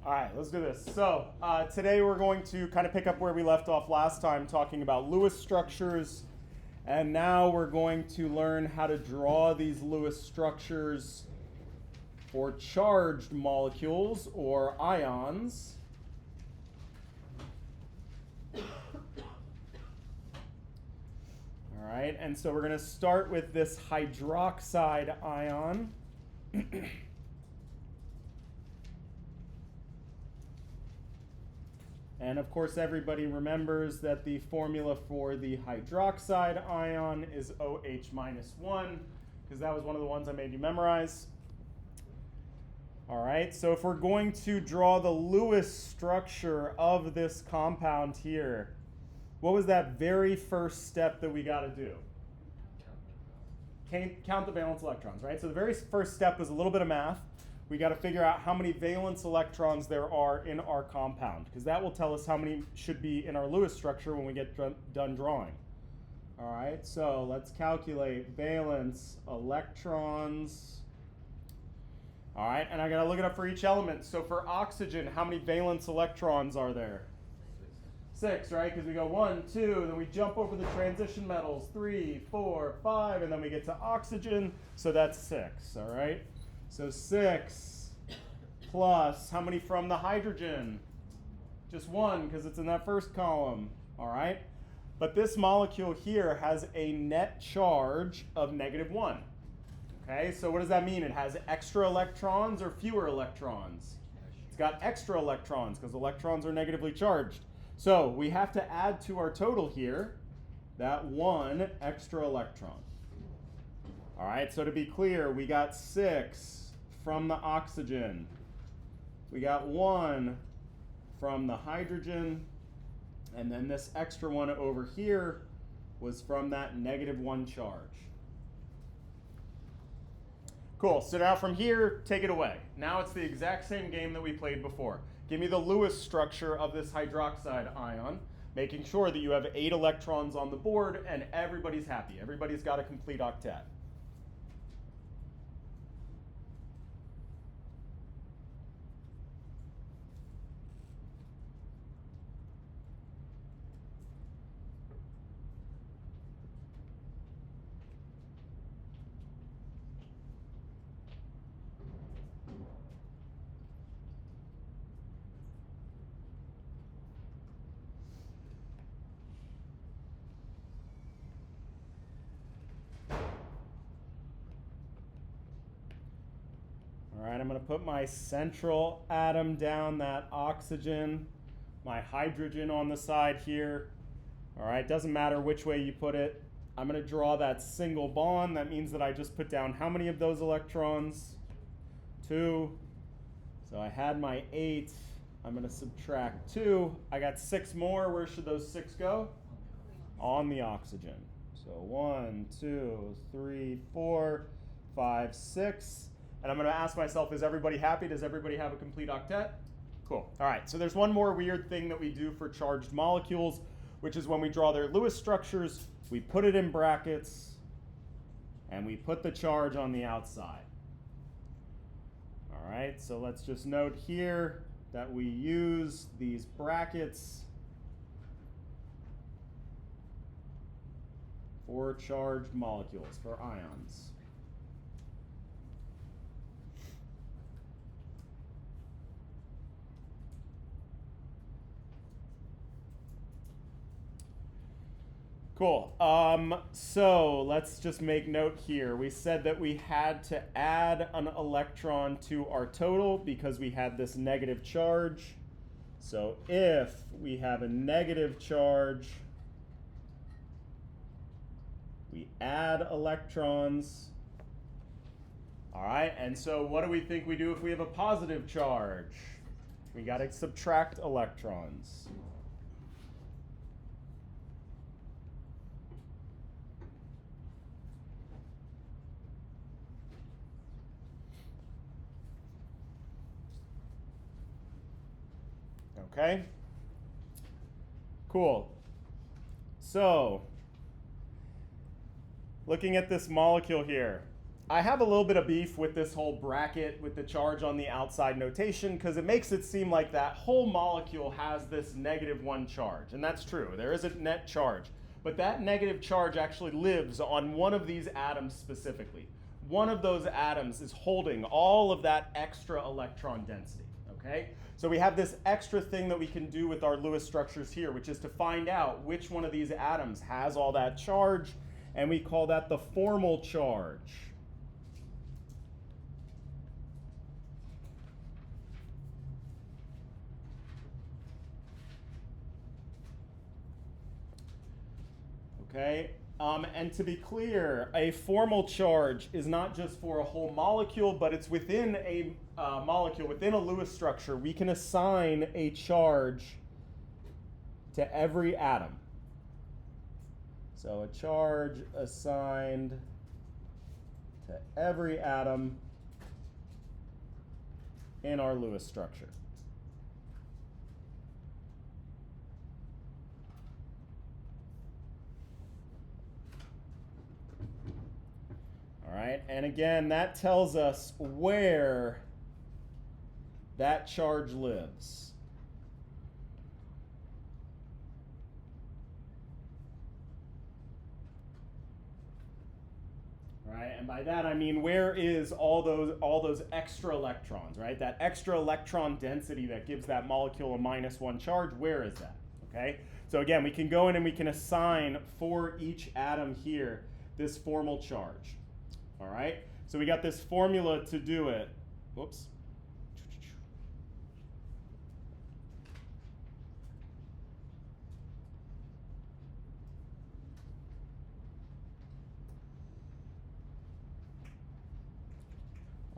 All right, let's do this. So today we're going to kind of pick up where we left off last time, talking about Lewis structures. And now we're going to learn how to draw these Lewis structures for charged molecules or ions. All right, and so we're going to start with this hydroxide ion. And of course, everybody remembers that the formula for the hydroxide ion is OH minus 1, because that was one of the ones I made you memorize. All right, so if we're going to draw the Lewis structure of this compound here, what was that very first step that we got to do? Count the valence electrons, right? So the very first step is a little bit of math. We got to figure out how many valence electrons there are in our compound, because that will tell us how many should be in our Lewis structure when we get done drawing. All right, so let's calculate valence electrons. All right, and I got to look it up for each element. So for oxygen, how many valence electrons are there? 6, right? Because we go 1, 2, then we jump over the transition metals, 3, 4, 5, and then we get to oxygen, so that's 6, all right? So 6 plus, how many from the hydrogen? Just 1, because it's in that first column, all right? But this molecule here has a net charge of -1. Okay, so what does that mean? It has extra electrons or fewer electrons? It's got extra electrons, because electrons are negatively charged. So we have to add to our total here that 1 extra electron. All right, so to be clear, we got 6 from the oxygen. We got 1 from the hydrogen. And then this extra one over here was from that -1 charge. Cool, so now from here, take it away. Now it's the exact same game that we played before. Give me the Lewis structure of this hydroxide ion, making sure that you have 8 electrons on the board and everybody's happy. Everybody's got a complete octet. All right, I'm going to put my central atom down, that oxygen, my hydrogen on the side here. All right, doesn't matter which way you put it. I'm going to draw that single bond. That means that I just put down how many of those electrons? 2. So I had my 8. I'm going to subtract 2. I got 6 more. Where should those 6 go? On the oxygen. So 1, 2, 3, 4, 5, 6. And I'm going to ask myself, is everybody happy? Does everybody have a complete octet? Cool. All right, so there's one more weird thing that we do for charged molecules, which is when we draw their Lewis structures, we put it in brackets, and we put the charge on the outside. All right, so let's just note here that we use these brackets for charged molecules, for ions. Cool. So let's just make note here. We said that we had to add an electron to our total because we had this negative charge. So if we have a negative charge, we add electrons. All right, and so what do we think we do if we have a positive charge? We got to subtract electrons. Okay, cool. So, looking at this molecule here, I have a little bit of beef with this whole bracket with the charge on the outside notation because it makes it seem like that whole molecule has this -1 charge. And that's true. There is a net charge. But that negative charge actually lives on one of these atoms specifically. One of those atoms is holding all of that extra electron density. Okay? So we have this extra thing that we can do with our Lewis structures here, which is to find out which one of these atoms has all that charge, and we call that the formal charge. Okay, and to be clear, a formal charge is not just for a whole molecule, but it's within a molecule, within a Lewis structure. We can assign a charge to every atom. So a charge assigned to every atom in our Lewis structure. All right, and again, that tells us where that charge lives. Right, and by that I mean where is all those extra electrons, right? That extra electron density that gives that molecule a -1 charge, where is that? Okay, so again, we can go in and we can assign for each atom here this formal charge. All right, so we got this formula to do it. Whoops.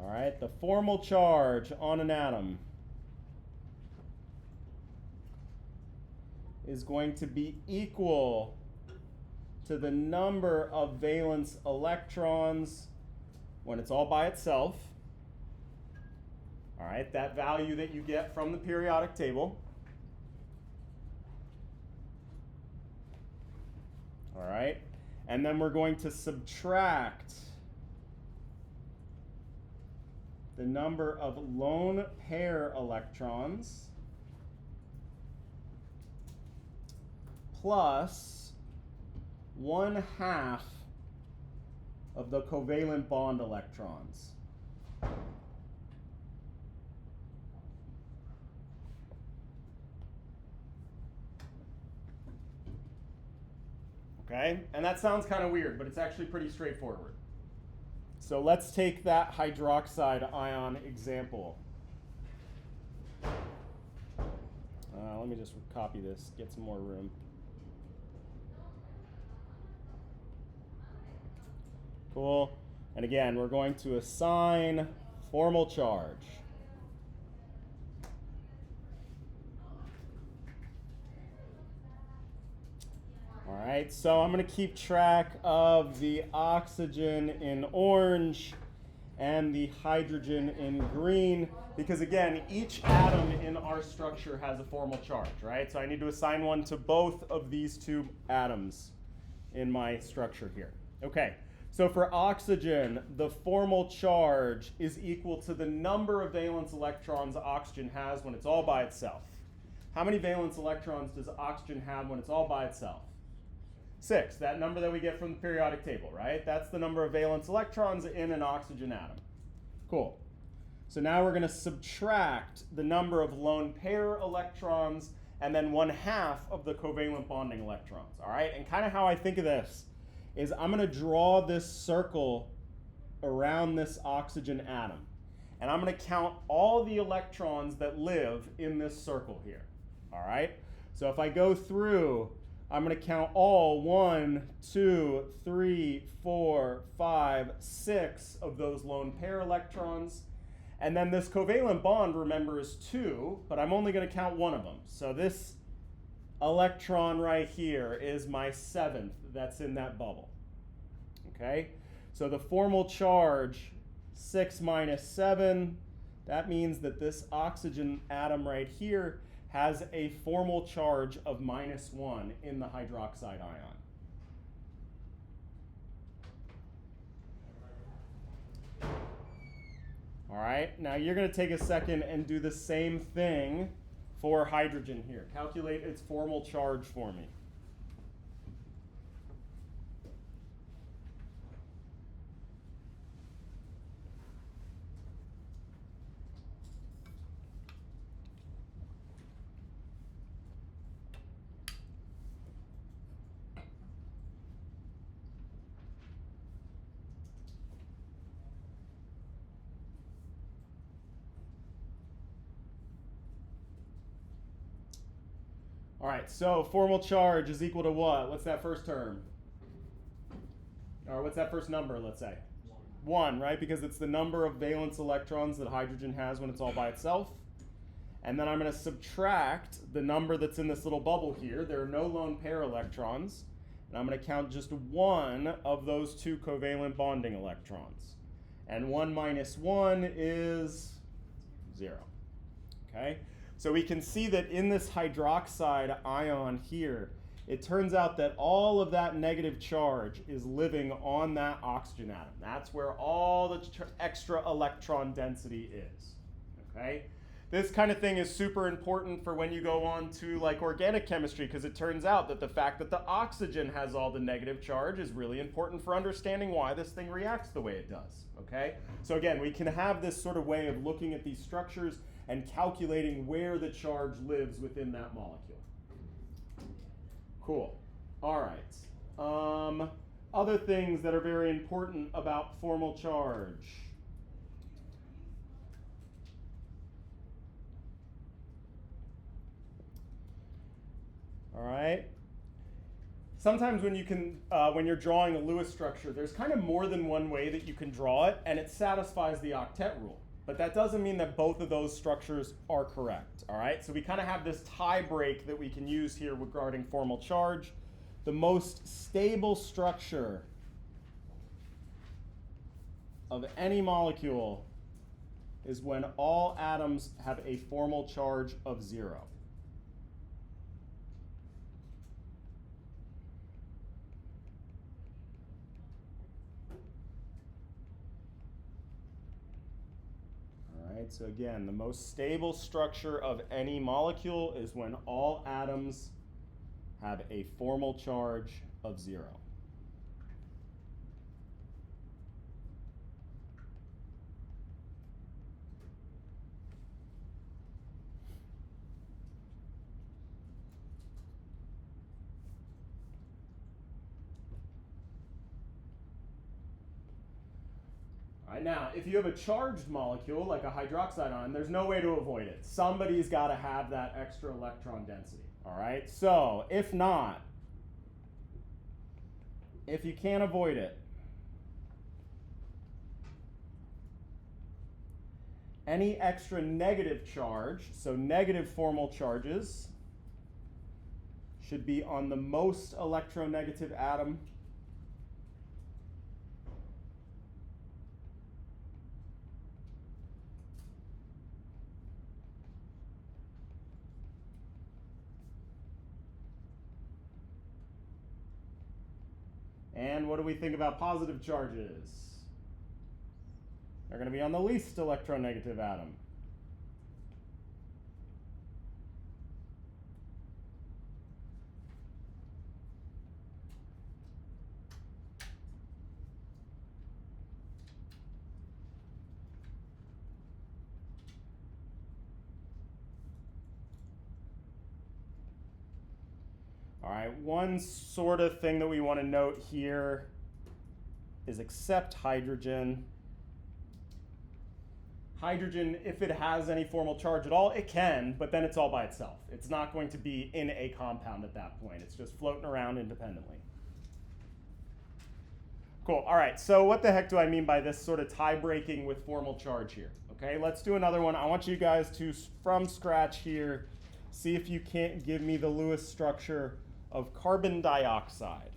All right, the formal charge on an atom is going to be equal to the number of valence electrons when it's all by itself. All right, that value that you get from the periodic table. All right, and then we're going to subtract the number of lone pair electrons plus 1/2 of the covalent bond electrons. Okay, and that sounds kind of weird, but it's actually pretty straightforward. So let's take that hydroxide ion example. Let me just copy this, get some more room. Cool. And again, we're going to assign formal charge. All right, so I'm going to keep track of the oxygen in orange and the hydrogen in green, because again, each atom in our structure has a formal charge, right? So I need to assign one to both of these two atoms in my structure here. Okay, so for oxygen, the formal charge is equal to the number of valence electrons oxygen has when it's all by itself. How many valence electrons does oxygen have when it's all by itself? 6, that number that we get from the periodic table, right? That's the number of valence electrons in an oxygen atom. Cool. So now we're going to subtract the number of lone pair electrons and then 1/2 of the covalent bonding electrons, all right? And kind of how I think of this is I'm going to draw this circle around this oxygen atom. And I'm going to count all the electrons that live in this circle here, all right? So if I go through, I'm going to count all 1, 2, 3, 4, 5, 6 of those lone pair electrons. And then this covalent bond, remember, is 2, but I'm only going to count one of them. So this electron right here is my 7th that's in that bubble. Okay? So the formal charge, 6 minus 7, that means that this oxygen atom right here has a formal charge of -1 in the hydroxide ion. right, now you're going to take a second and do the same thing for hydrogen here. Calculate its formal charge for me. All right, so formal charge is equal to what? What's that first term? Or what's that first number, let's say? 1, right? Because it's the number of valence electrons that hydrogen has when it's all by itself. And then I'm going to subtract the number that's in this little bubble here. There are no lone pair electrons. And I'm going to count just one of those 2 covalent bonding electrons. And 1 minus 1 is 0. Okay? So we can see that in this hydroxide ion here, it turns out that all of that negative charge is living on that oxygen atom. That's where all the extra electron density is. Okay? This kind of thing is super important for when you go on to like organic chemistry, because it turns out that the fact that the oxygen has all the negative charge is really important for understanding why this thing reacts the way it does. Okay? So again, we can have this sort of way of looking at these structures and calculating where the charge lives within that molecule. Cool. All right. Other things that are very important about formal charge. All right. Sometimes when you're drawing a Lewis structure, there's kind of more than one way that you can draw it, and it satisfies the octet rule. But that doesn't mean that both of those structures are correct, all right? So we kind of have this tie break that we can use here regarding formal charge. The most stable structure of any molecule is when all atoms have a formal charge of 0. So again, the most stable structure of any molecule is when all atoms have a formal charge of 0. All right, now, if you have a charged molecule, like a hydroxide ion, there's no way to avoid it. Somebody's got to have that extra electron density, all right? So, if not, if you can't avoid it, any extra negative charge, so negative formal charges, should be on the most electronegative atom And what do we think about positive charges? They're going to be on the least electronegative atom. All right, one sort of thing that we want to note here is except hydrogen. Hydrogen, if it has any formal charge at all, it can, but then it's all by itself. It's not going to be in a compound at that point. It's just floating around independently. Cool, all right, so what the heck do I mean by this sort of tie breaking with formal charge here? Okay, let's do another one. I want you guys to, from scratch here, see if you can't give me the Lewis structure of carbon dioxide.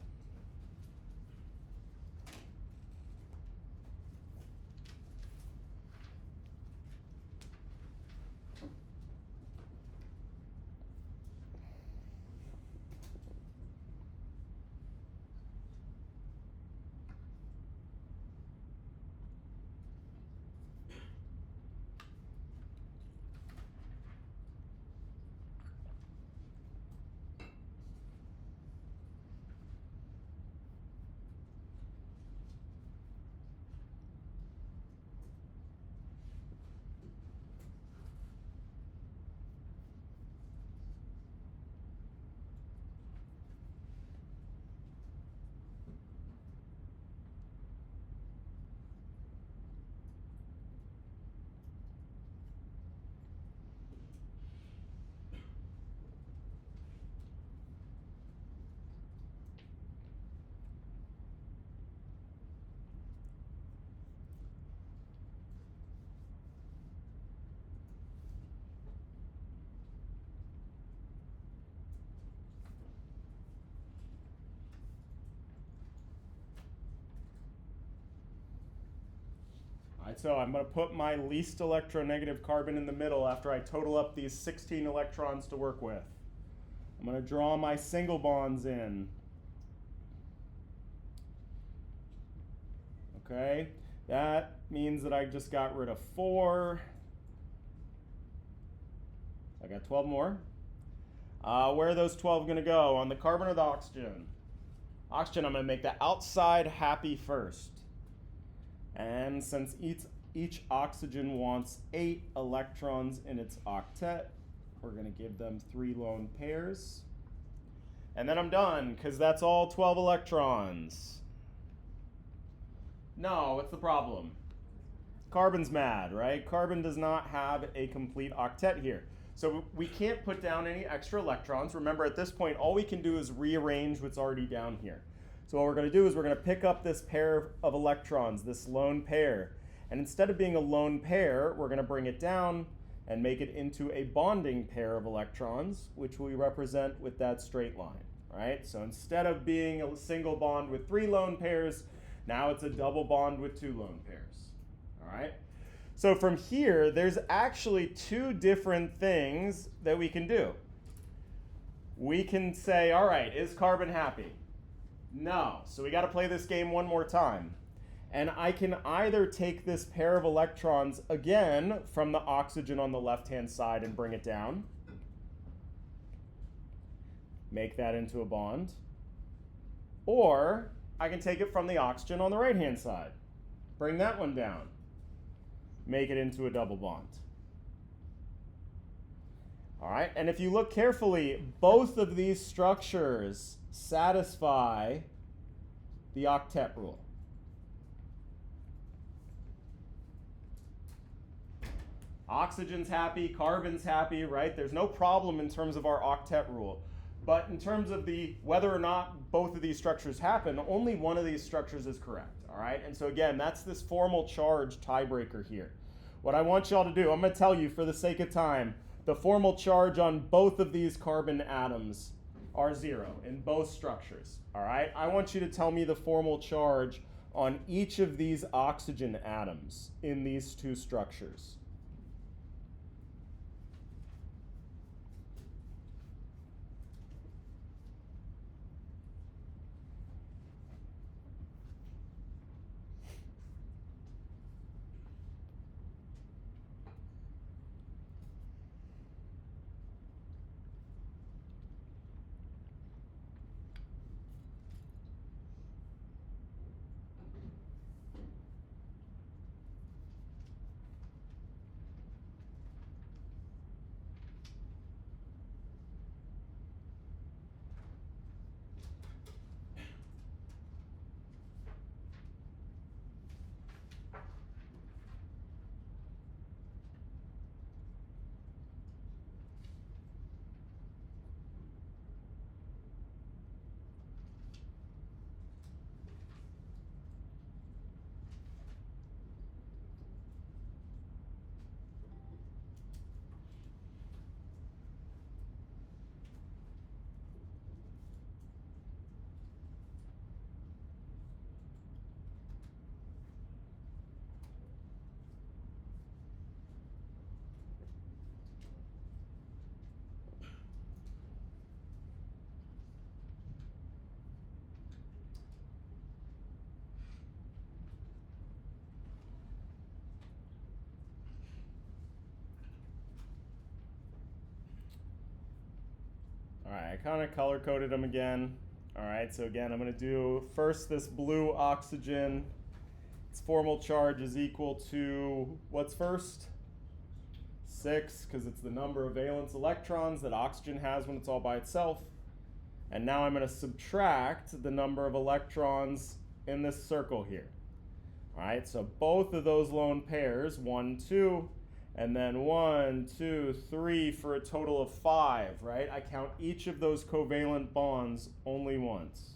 right, so I'm going to put my least electronegative carbon in the middle after I total up these 16 electrons to work with. I'm going to draw my single bonds in. Okay, that means that I just got rid of 4. I got 12 more. Where are those 12 going to go? On the carbon or the oxygen? Oxygen, I'm going to make the outside happy first. And since each oxygen wants 8 electrons in its octet, we're going to give them 3 lone pairs. And then I'm done, because that's all 12 electrons. No, what's the problem? Carbon's mad, right? Carbon does not have a complete octet here. So we can't put down any extra electrons. Remember, at this point, all we can do is rearrange what's already down here. So what we're going to do is we're going to pick up this pair of electrons, this lone pair. And instead of being a lone pair, we're going to bring it down and make it into a bonding pair of electrons, which we represent with that straight line, right? So instead of being a single bond with 3 lone pairs, now it's a double bond with 2 lone pairs, all right? So from here, there's actually 2 different things that we can do. We can say, all right, is carbon happy? No, so we got to play this game one more time. And I can either take this pair of electrons again from the oxygen on the left-hand side and bring it down, make that into a bond, or I can take it from the oxygen on the right-hand side, bring that one down, make it into a double bond. All right, and if you look carefully, both of these structures satisfy the octet rule. Oxygen's happy, carbon's happy, right? There's no problem in terms of our octet rule. But in terms of whether or not both of these structures happen, only one of these structures is correct, all right? And so again, that's this formal charge tiebreaker here. What I want y'all to do, I'm going to tell you for the sake of time, the formal charge on both of these carbon atoms are 0 in both structures, all right? I want you to tell me the formal charge on each of these oxygen atoms in these 2 structures. All right, I kind of color-coded them again. All right, so again, I'm going to do first this blue oxygen. Its formal charge is equal to, what's first? 6, because it's the number of valence electrons that oxygen has when it's all by itself. And now I'm going to subtract the number of electrons in this circle here. All right, so both of those lone pairs, 1, 2, and then 1, 2, 3 for a total of 5, right? I count each of those covalent bonds only once.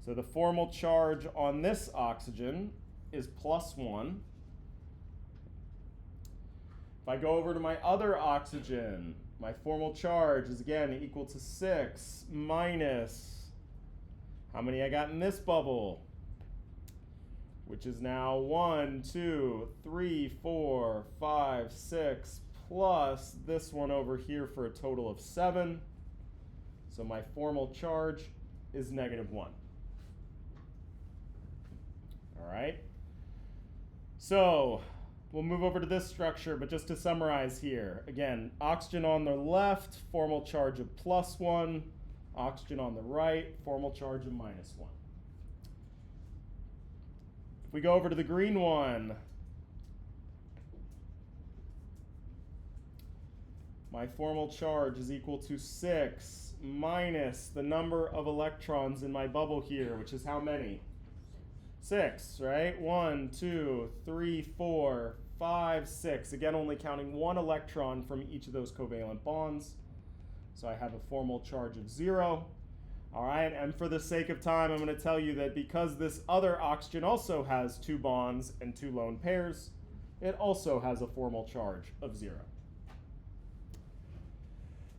So the formal charge on this oxygen is +1. If I go over to my other oxygen, my formal charge is again equal to 6 minus, how many I got in this bubble? which is now 1, 2, 3, 4, 5, 6, plus this one over here for a total of 7. So my formal charge is -1. All right. So we'll move over to this structure, but just to summarize here, again, oxygen on the left, formal charge of +1, oxygen on the right, formal charge of -1. If we go over to the green one, my formal charge is equal to 6 minus the number of electrons in my bubble here, which is how many? 6, right? 1, 2, 3, 4, 5, 6. Again, only counting 1 electron from each of those covalent bonds. So I have a formal charge of 0. All right, and for the sake of time, I'm going to tell you that because this other oxygen also has 2 bonds and 2 lone pairs, it also has a formal charge of 0.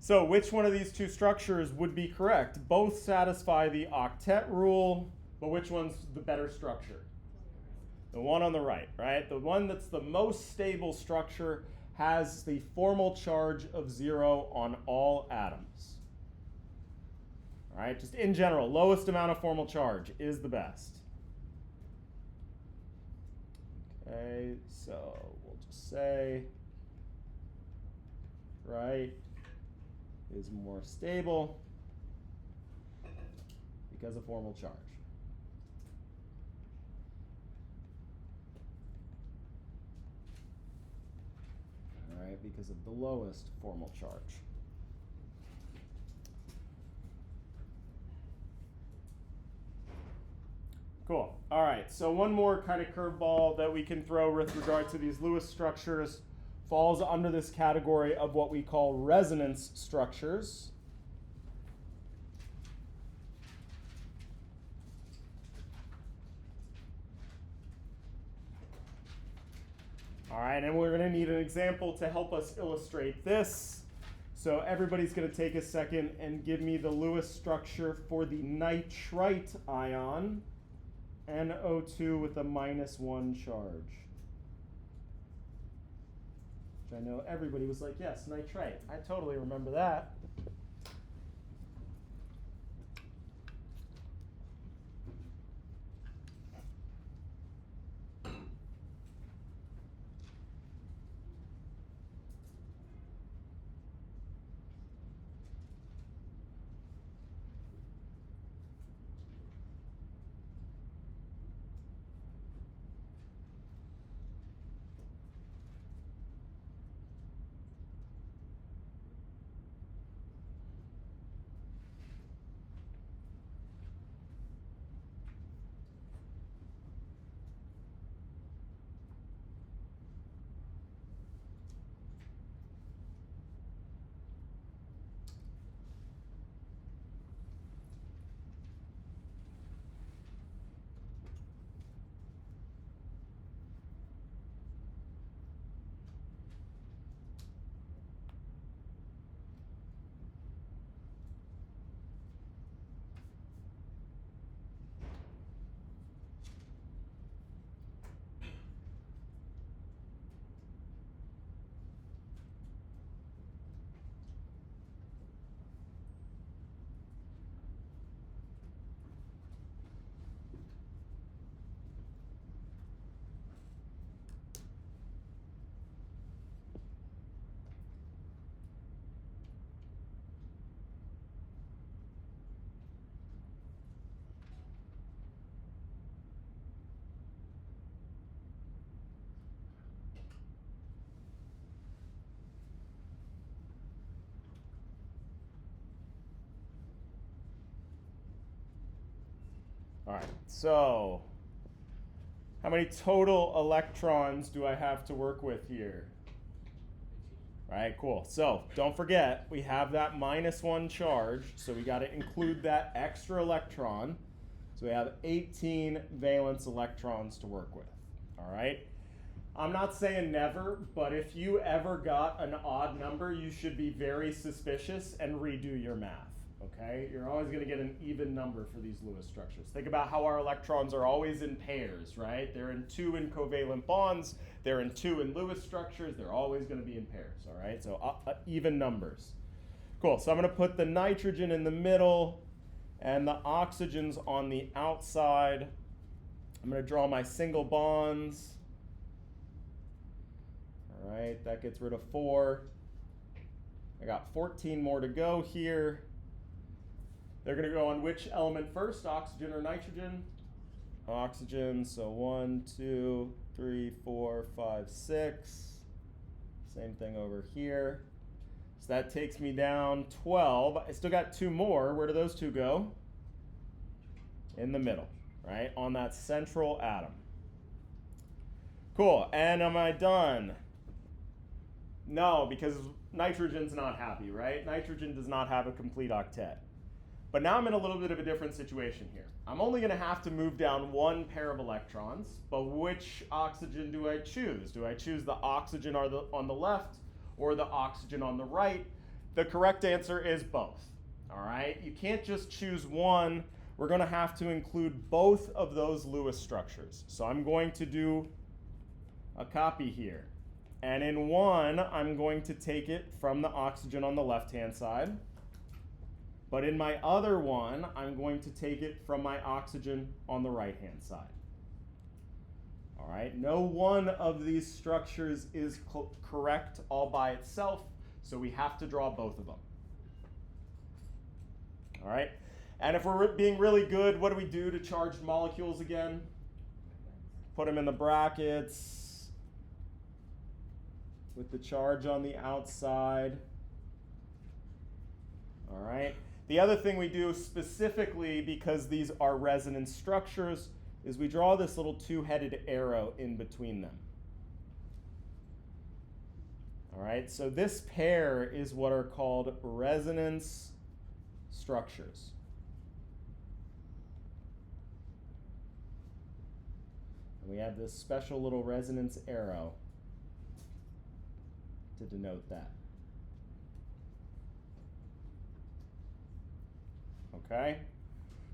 So which one of these two structures would be correct? Both satisfy the octet rule, but which one's the better structure? The one on the right, right? The one that's the most stable structure has the formal charge of 0 on all atoms. All right, just in general, lowest amount of formal charge is the best. Okay, so we'll just say right is more stable because of formal charge. All right, because of the lowest formal charge. Cool. All right, so one more kind of curveball that we can throw with regard to these Lewis structures falls under this category of what we call resonance structures. All right, and we're going to need an example to help us illustrate this. So everybody's going to take a second and give me the Lewis structure for the nitrite ion, NO2 with a -1 charge. Which I know everybody was like, yes, nitrite. I totally remember that. All right, so how many total electrons do I have to work with here? All right, cool. So don't forget, we have that -1 charge, so we got to include that extra electron. So we have 18 valence electrons to work with. All right. I'm not saying never, but if you ever got an odd number, you should be very suspicious and redo your math. Okay, you're always going to get an even number for these Lewis structures. Think about how our electrons are always in pairs, right? They're in 2 in covalent bonds. They're in 2 in Lewis structures. They're always going to be in pairs, all right? So even numbers. Cool, so I'm going to put the nitrogen in the middle and the oxygens on the outside. I'm going to draw my single bonds. All right, that gets rid of 4. I got 14 more to go here. They're going to go on which element first, oxygen or nitrogen? Oxygen, so 1, 2, 3, 4, 5, 6. Same thing over here. So that takes me down 12. I still got 2 more. Where do those 2 go? In the middle, right? On that central atom. Cool, and am I done? No, because nitrogen's not happy, right? Nitrogen does not have a complete octet. But now I'm in a little bit of a different situation here. I'm only going to have to move down 1 pair of electrons, but which oxygen do I choose? Do I choose the oxygen on the left or the oxygen on the right? The correct answer is both, all right? You can't just choose one. We're going to have to include both of those Lewis structures. So I'm going to do a copy here. And in one, I'm going to take it from the oxygen on the left-hand side. But in my other one, I'm going to take it from my oxygen on the right-hand side. All right, no one of these structures is correct all by itself, so we have to draw both of them. All right, and if we're being really good, what do we do to charged molecules again? Put them in the brackets with the charge on the outside. All right. The other thing we do specifically, because these are resonance structures, is we draw this little 2-headed arrow in between them. All right, so this pair is what are called resonance structures. And we have this special little resonance arrow to denote that. Okay,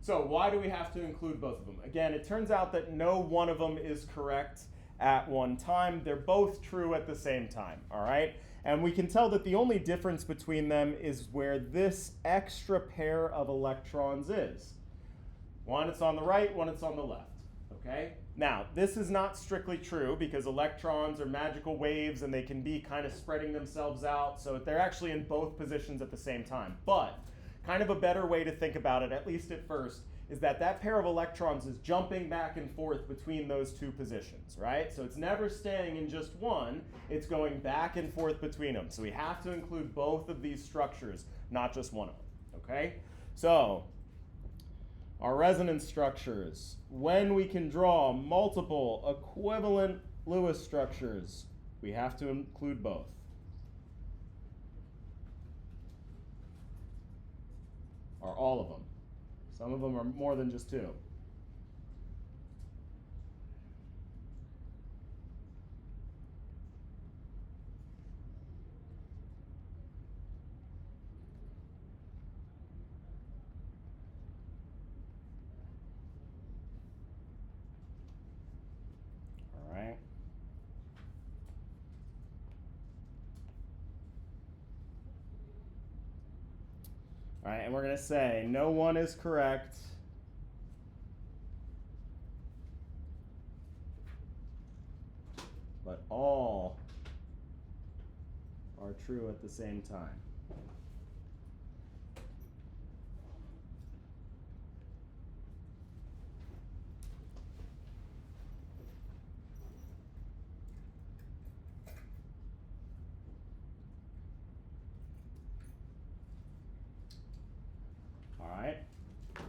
so why do we have to include both of them? Again, it turns out that no one of them is correct at one time. They're both true at the same time, all right? And we can tell that the only difference between them is where this extra pair of electrons is. One it's on the right, one it's on the left, okay? Now, this is not strictly true because electrons are magical waves and they can be kind of spreading themselves out, so they're actually in both positions at the same time. But kind of a better way to think about it, at least at first, is that that pair of electrons is jumping back and forth between those 2 positions, right? So it's never staying in just one, it's going back and forth between them. So we have to include both of these structures, not just one of them, okay? So our resonance structures, when we can draw multiple equivalent Lewis structures, we have to include both. Or all of them. Some of them are more than just 2. All right. All right, and we're going to say no one is correct. But all are true at the same time.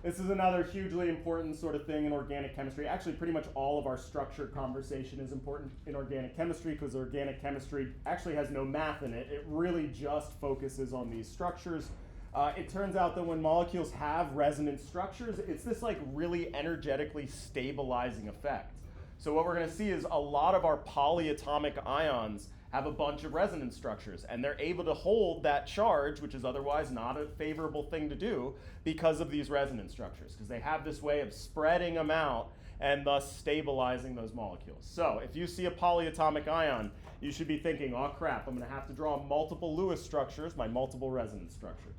This is another hugely important sort of thing in organic chemistry. Actually, pretty much all of our structure conversation is important in organic chemistry because organic chemistry actually has no math in it. It really just focuses on these structures. It turns out that when molecules have resonance structures, it's this like really energetically stabilizing effect. So what we're going to see is a lot of our polyatomic ions have a bunch of resonance structures, and they're able to hold that charge, which is otherwise not a favorable thing to do, because of these resonance structures, because they have this way of spreading them out and thus stabilizing those molecules. So if you see a polyatomic ion, you should be thinking, oh crap, I'm going to have to draw multiple Lewis structures, my multiple resonance structures.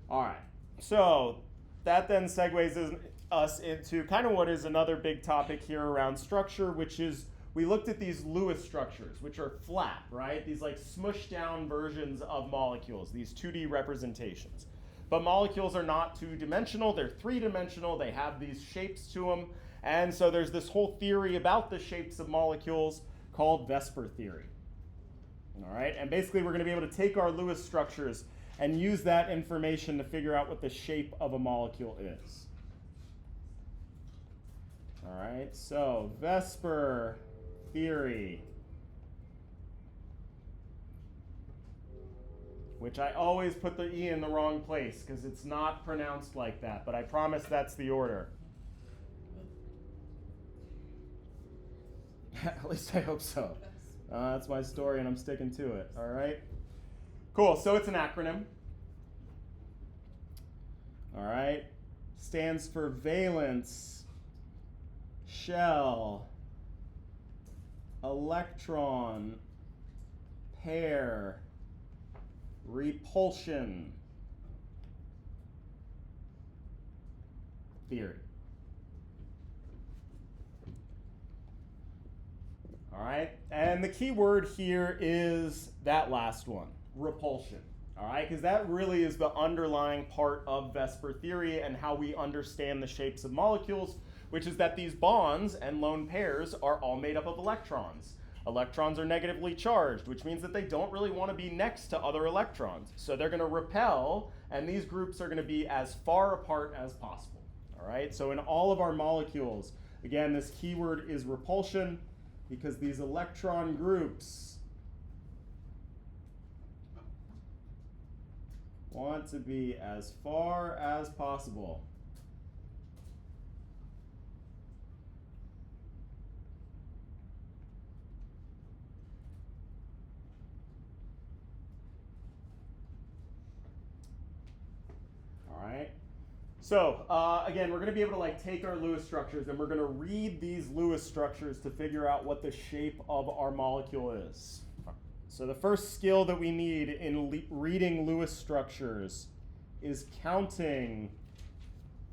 All right, so that then segues us into kind of what is another big topic here around structure, which is we looked at these Lewis structures, which are flat, right? These like smushed down versions of molecules, these 2D representations. But molecules are not two-dimensional, they're three-dimensional, they have these shapes to them, and so there's this whole theory about the shapes of molecules called VSEPR theory. All right, and basically we're going to be able to take our Lewis structures and use that information to figure out what the shape of a molecule is. All right, so VSEPR theory, which I always put the E in the wrong place because it's not pronounced like that, but I promise that's the order. At least I hope so. That's my story and I'm sticking to it, all right? Cool, so it's an acronym. All right, stands for valence, shell, electron, pair, repulsion theory. All right, and the key word here is that last one, repulsion. All right, because that really is the underlying part of VSEPR theory and how we understand the shapes of molecules, which is that these bonds and lone pairs are all made up of electrons. Electrons are negatively charged, which means that they don't really want to be next to other electrons. So they're going to repel, and these groups are going to be as far apart as possible. All right, so in all of our molecules, again, this keyword is repulsion, because these electron groups want to be as far as possible. All right. So again, we're going to be able to like take our Lewis structures and we're going to read these Lewis structures to figure out what the shape of our molecule is. So the first skill that we need in reading Lewis structures is counting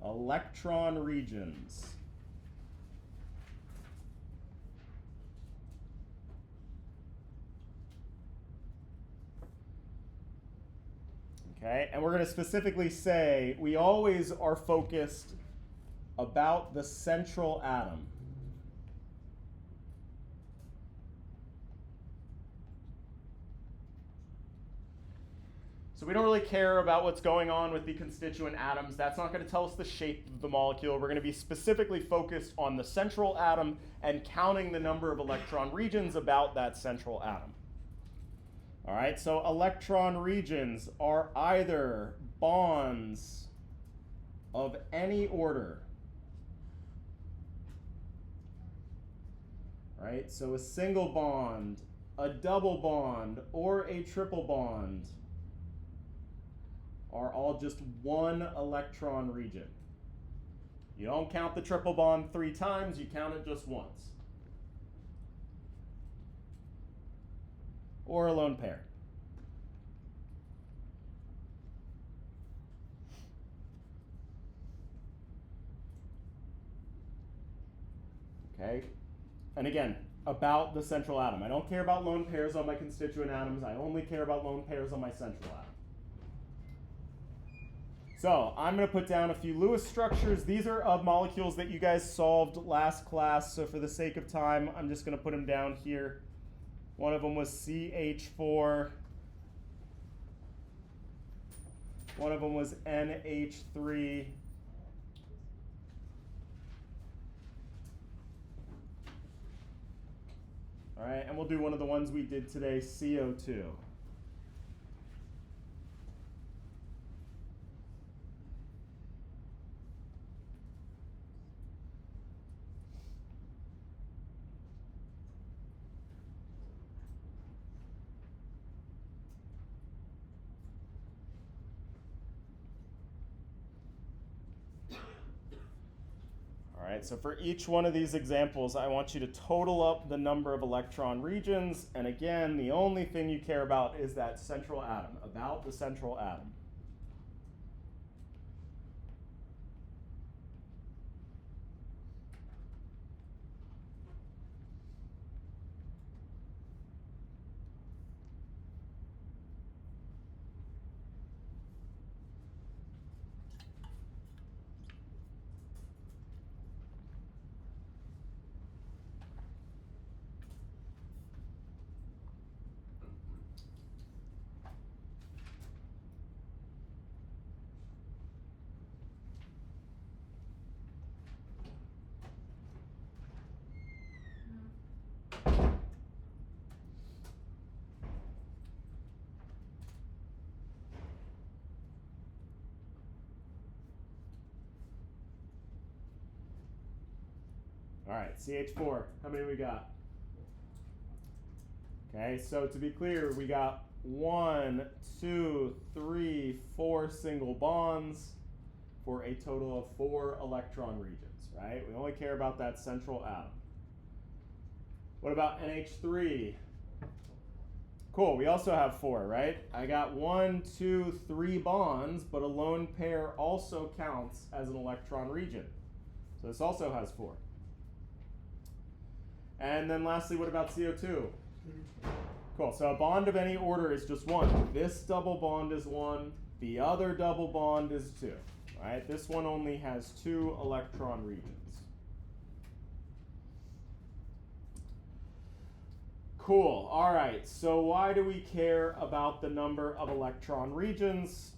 electron regions. Okay, and we're going to specifically say we always are focused about the central atom. So we don't really care about what's going on with the constituent atoms. That's not going to tell us the shape of the molecule. We're going to be specifically focused on the central atom and counting the number of electron regions about that central atom. All right, so electron regions are either bonds of any order. Right, so a single bond, a double bond, or a triple bond are all just one electron region. You don't count the triple bond 3 times, you count it just once. Or a lone pair. Okay, and again, about the central atom. I don't care about lone pairs on my constituent atoms, I only care about lone pairs on my central atom. So I'm going to put down a few Lewis structures. These are of molecules that you guys solved last class, so for the sake of time, I'm just going to put them down here. One of them was CH4. One of them was NH3. All right, and we'll do one of the ones we did today, CO2. right, so for each one of these examples, I want you to total up the number of electron regions. And again, the only thing you care about is that central atom, about the central atom. All right, CH4, how many we got? Okay, so to be clear, we got 1, 2, 3, 4 single bonds for a total of 4 electron regions, right? We only care about that central atom. What about NH3? Cool, we also have 4, right? I got 1, 2, 3 bonds, but a lone pair also counts as an electron region. So this also has 4. And then lastly, what about CO2? Cool, so a bond of any order is just 1. This double bond is 1, the other double bond is 2, right? This one only has 2 electron regions. Cool, all right, so why do we care about the number of electron regions?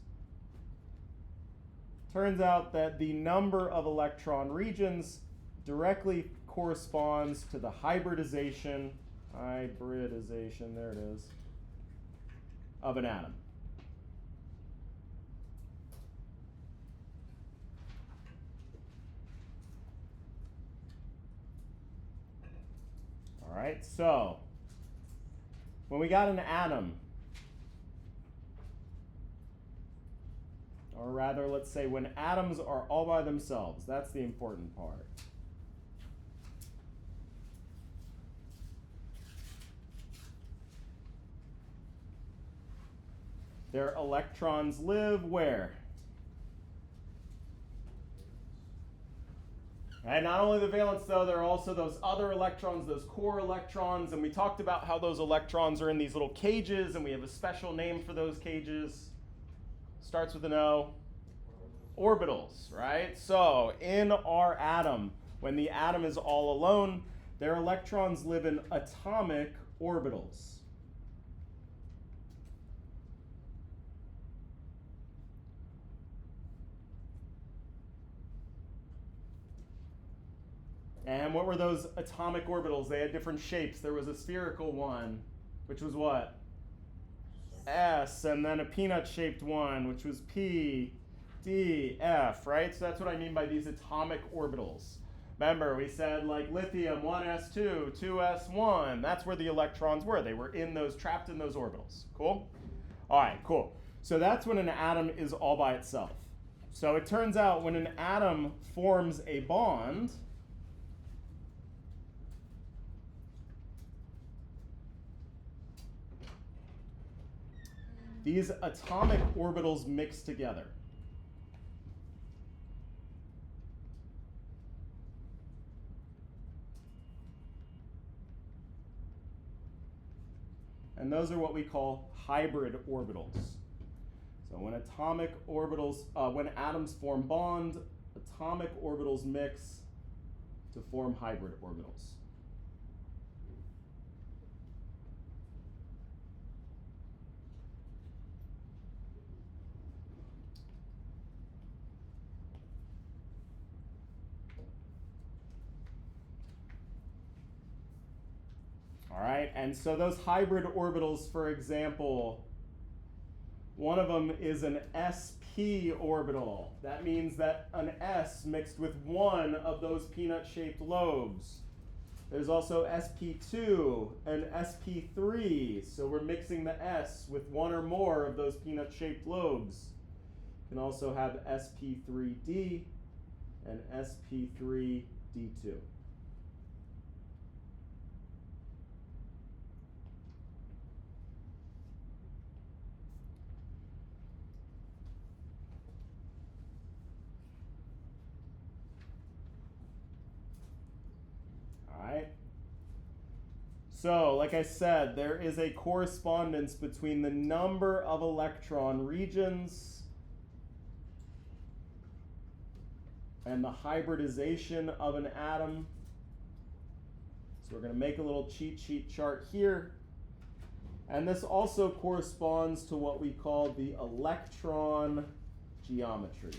Turns out that the number of electron regions directly corresponds to the hybridization, there it is, of an atom. All right, so when we got an atom, or rather, let's say when atoms are all by themselves, that's the important part. Their electrons live where? And not only the valence, though, there are also those other electrons, those core electrons, and we talked about how those electrons are in these little cages, and we have a special name for those cages. Starts with an O. Orbitals, right? So in our atom, when the atom is all alone, their electrons live in atomic orbitals. And what were those atomic orbitals? They had different shapes. There was a spherical one, which was what? S, and then a peanut-shaped one, which was P, D, F, right? So that's what I mean by these atomic orbitals. Remember, we said like lithium, 1s2, 2s1. That's where the electrons were. They were in those, trapped in those orbitals. Cool? All right, cool. So that's when an atom is all by itself. So it turns out when an atom forms a bond, these atomic orbitals mix together. And those are what we call hybrid orbitals. So when atomic orbitals, when atoms form bond, atomic orbitals mix to form hybrid orbitals. All right, and so those hybrid orbitals, for example, one of them is an sp orbital. That means that an s mixed with one of those peanut-shaped lobes. There's also sp2 and sp3, so we're mixing the s with one or more of those peanut-shaped lobes. You can also have sp3d and sp3d2. All right. So, like I said, there is a correspondence between the number of electron regions and the hybridization of an atom. So we're going to make a little cheat sheet chart here. And this also corresponds to what we call the electron geometry.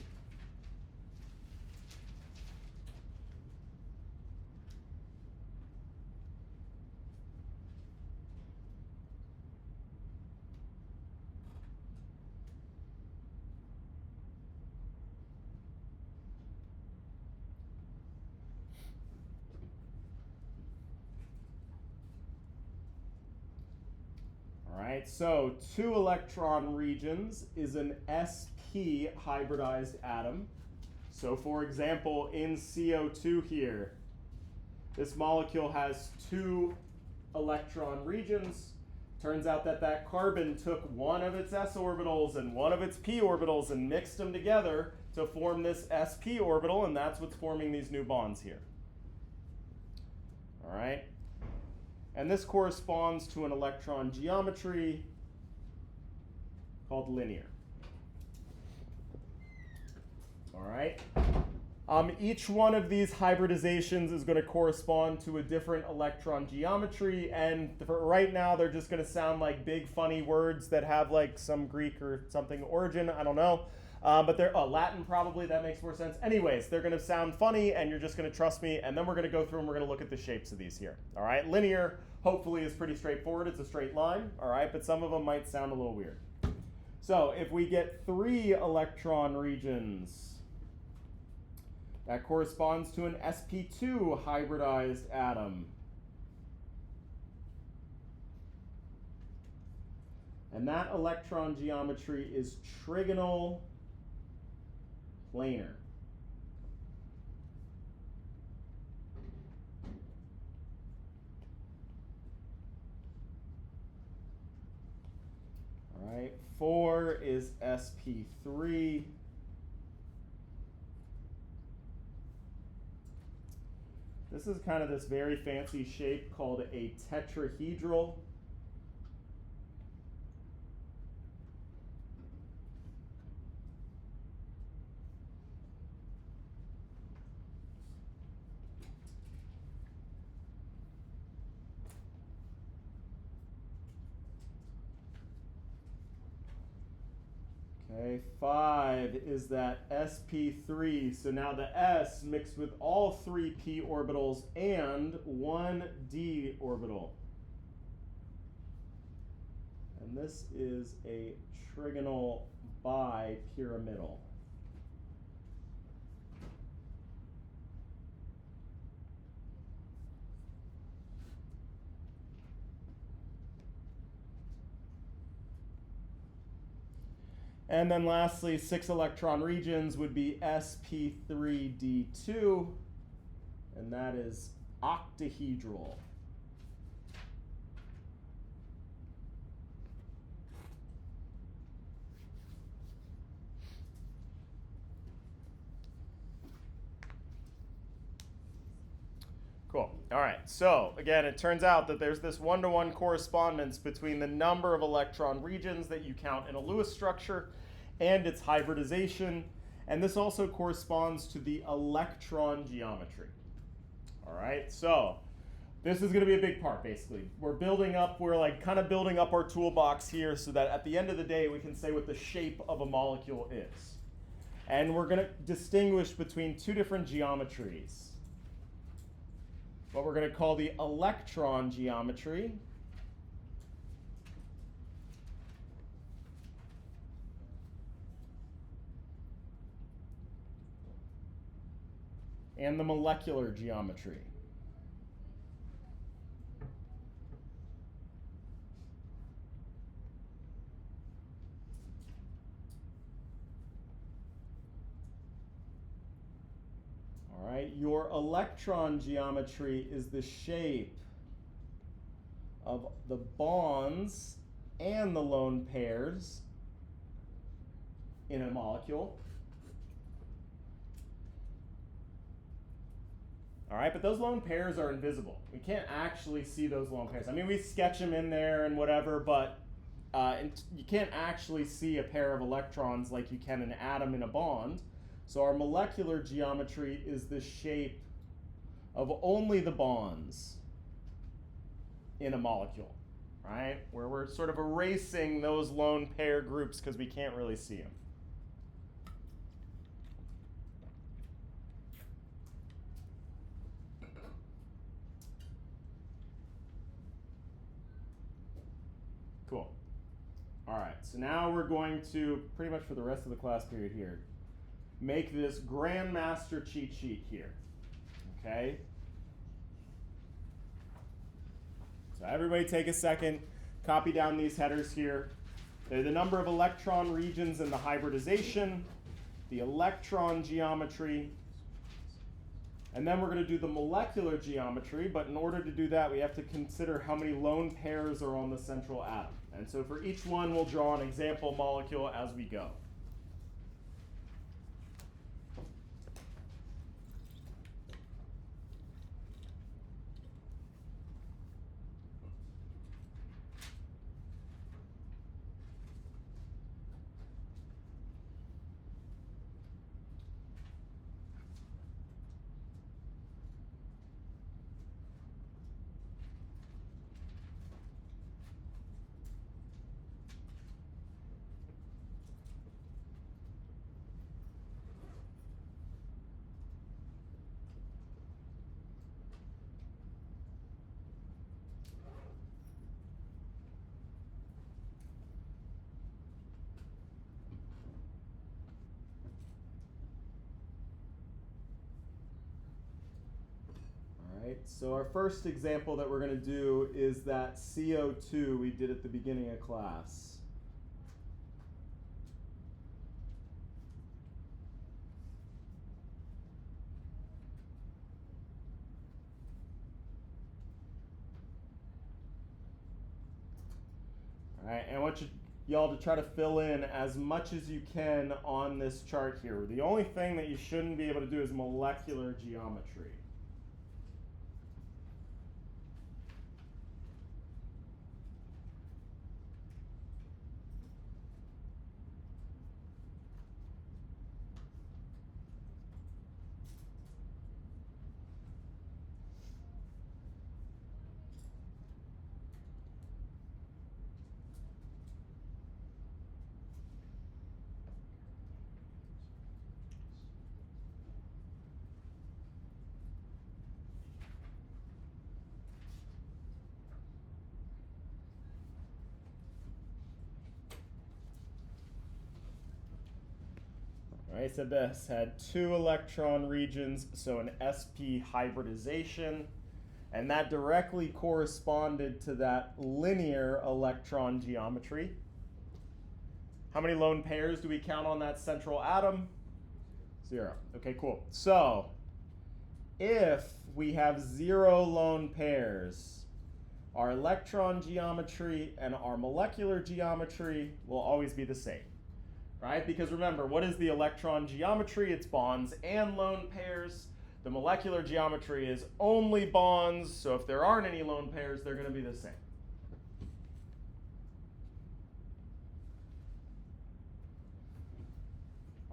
All right, so 2 electron regions is an sp hybridized atom. So for example, in CO2 here, this molecule has 2 electron regions. Turns out that that carbon took one of its s orbitals and one of its p orbitals and mixed them together to form this sp orbital, and that's what's forming these new bonds here. All right. And this corresponds to an electron geometry called linear. All right. Each one of these hybridizations is going to correspond to a different electron geometry, and for right now they're just going to sound like big funny words that have like some Greek or something origin, I don't know. But they're Latin probably, that makes more sense. Anyways, they're going to sound funny and you're just going to trust me, and then we're going to go through and we're going to look at the shapes of these here. All right, linear hopefully is pretty straightforward. It's a straight line, all right, but some of them might sound a little weird. So if we get 3 electron regions, that corresponds to an sp2 hybridized atom. And that electron geometry is trigonal planar. All right, 4 is sp3. This is kind of this very fancy shape called a tetrahedral. Okay, 5 is that sp3. So now the s mixed with all 3 p orbitals and 1 d orbital. And this is a trigonal bipyramidal. And then lastly, 6 electron regions would be sp3d2, and that is octahedral. Cool. All right. So again, it turns out that there's this one-to-one correspondence between the number of electron regions that you count in a Lewis structure and its hybridization. And this also corresponds to the electron geometry. All right. So this is going to be a big part, basically. We're like kind of building up our toolbox here so that at the end of the day, we can say what the shape of a molecule is. And we're going to distinguish between 2 different geometries. What we're going to call the electron geometry and the molecular geometry. right? Your electron geometry is the shape of the bonds and the lone pairs in a molecule. All right, but those lone pairs are invisible. We can't actually see those lone pairs. I mean, we sketch them in there and whatever, but you can't actually see a pair of electrons like you can an atom in a bond. So our molecular geometry is the shape of only the bonds in a molecule, right? Where we're sort of erasing those lone pair groups because we can't really see them. Cool. All right, so now we're going to, pretty much for the rest of the class period here, make this Grandmaster cheat sheet here, okay? So everybody take a second, copy down these headers here. They're the number of electron regions in the hybridization, the electron geometry, and then we're going to do the molecular geometry, but in order to do that, we have to consider how many lone pairs are on the central atom. And so for each one, we'll draw an example molecule as we go. So our first example that we're going to do is that CO2 we did at the beginning of class. All right, and I want y'all to try to fill in as much as you can on this chart here. The only thing that you shouldn't be able to do is molecular geometry. All right, so this had 2 electron regions, so an sp hybridization, and that directly corresponded to that linear electron geometry. How many lone pairs do we count on that central atom? 0. Okay, cool. So if we have 0 lone pairs, our electron geometry and our molecular geometry will always be the same. Right? Because remember, what is the electron geometry? It's bonds and lone pairs. The molecular geometry is only bonds, so if there aren't any lone pairs, they're going to be the same.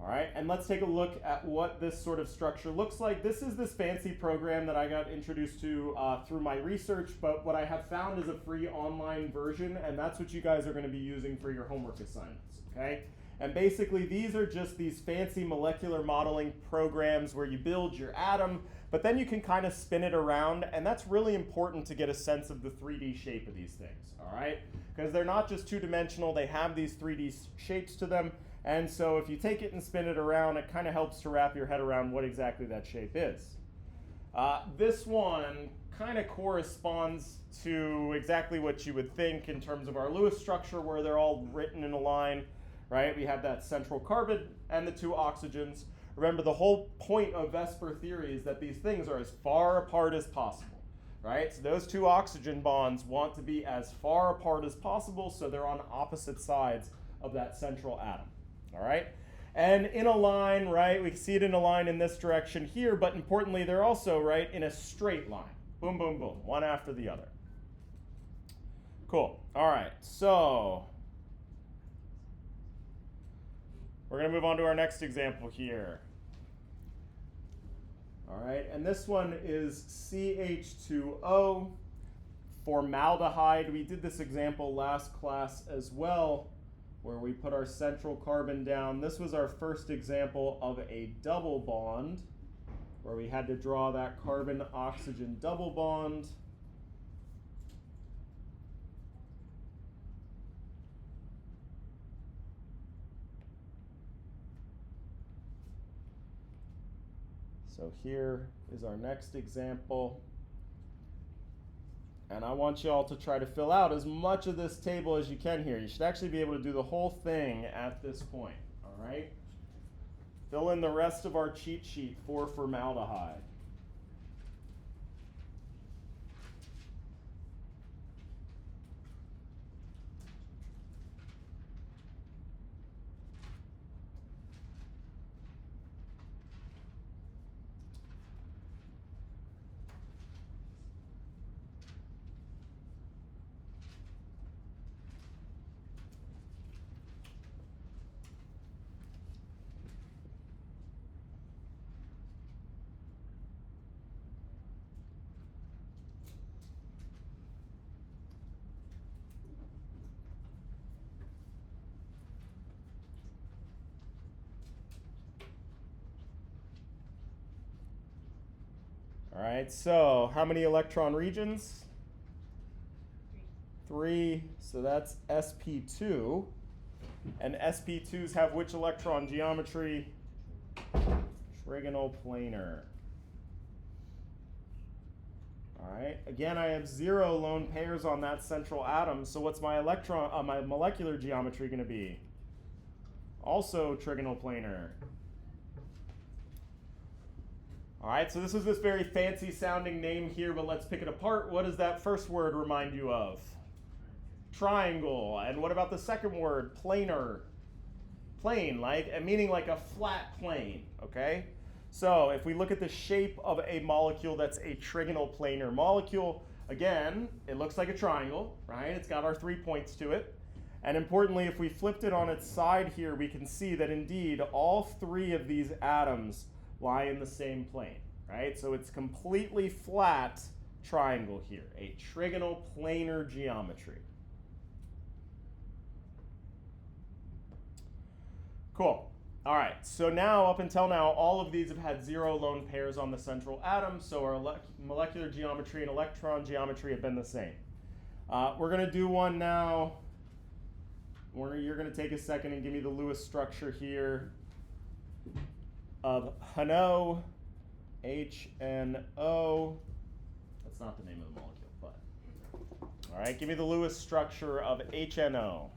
All right, and let's take a look at what this sort of structure looks like. This is this fancy program that I got introduced to through my research, but what I have found is a free online version, and that's what you guys are going to be using for your homework assignments, okay? And basically, these are just these fancy molecular modeling programs where you build your atom, but then you can kind of spin it around, and that's really important to get a sense of the 3D shape of these things, all right? Because they're not just two-dimensional, they have these 3D shapes to them, and so if you take it and spin it around, it kind of helps to wrap your head around what exactly that shape is. This one kind of corresponds to exactly what you would think in terms of our Lewis structure, where they're all written in a line. Right, we have that central carbon and the 2 oxygens. Remember, the whole point of VSEPR theory is that these things are as far apart as possible, right? So those two oxygen bonds want to be as far apart as possible, so they're on opposite sides of that central atom, all right? And in a line, right, we can see it in a line in this direction here, but importantly, they're also, right, in a straight line. Boom, boom, boom, one after the other. Cool, all right, so we're going to move on to our next example here. All right, and this one is CH2O, formaldehyde. We did this example last class as well, where we put our central carbon down. This was our first example of a double bond, where we had to draw that carbon-oxygen double bond. So here is our next example. And I want you all to try to fill out as much of this table as you can here. You should actually be able to do the whole thing at this point, all right? Fill in the rest of our cheat sheet for formaldehyde. All right, so how many electron regions? 3, so that's sp2. And sp2s have which electron geometry? Trigonal planar. All right, again, I have 0 lone pairs on that central atom, so what's my my molecular geometry going to be? Also trigonal planar. All right, so this is this very fancy sounding name here, but let's pick it apart. What does that first word remind you of? Triangle. And what about the second word? Planar. Plane, meaning like a flat plane, okay? So if we look at the shape of a molecule that's a trigonal planar molecule, again, it looks like a triangle, right? It's got our 3 points to it. And importantly, if we flipped it on its side here, we can see that indeed all 3 of these atoms lie in the same plane, right? So it's completely flat triangle here, a trigonal planar geometry. Cool. All right, so now, up until now, all of these have had 0 lone pairs on the central atom, so our molecular geometry and electron geometry have been the same. We're going to do one now. Warner, you're going to take a second and give me the Lewis structure here of HNO, HNO. That's not the name of the molecule, but. All right, give me the Lewis structure of HNO.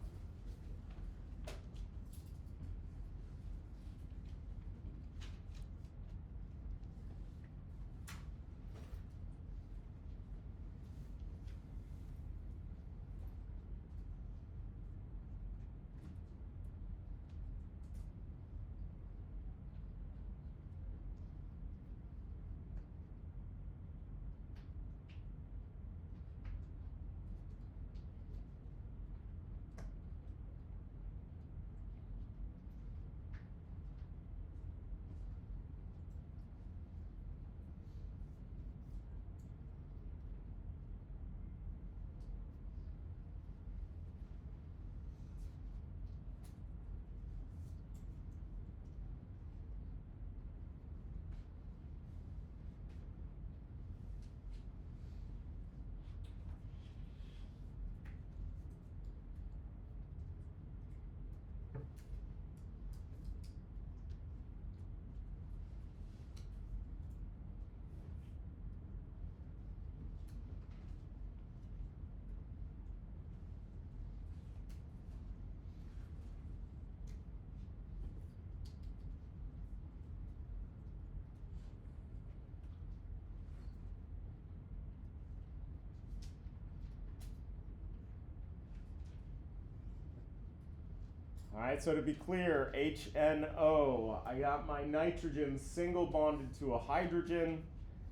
All right, so to be clear, HNO, I got my nitrogen single bonded to a hydrogen.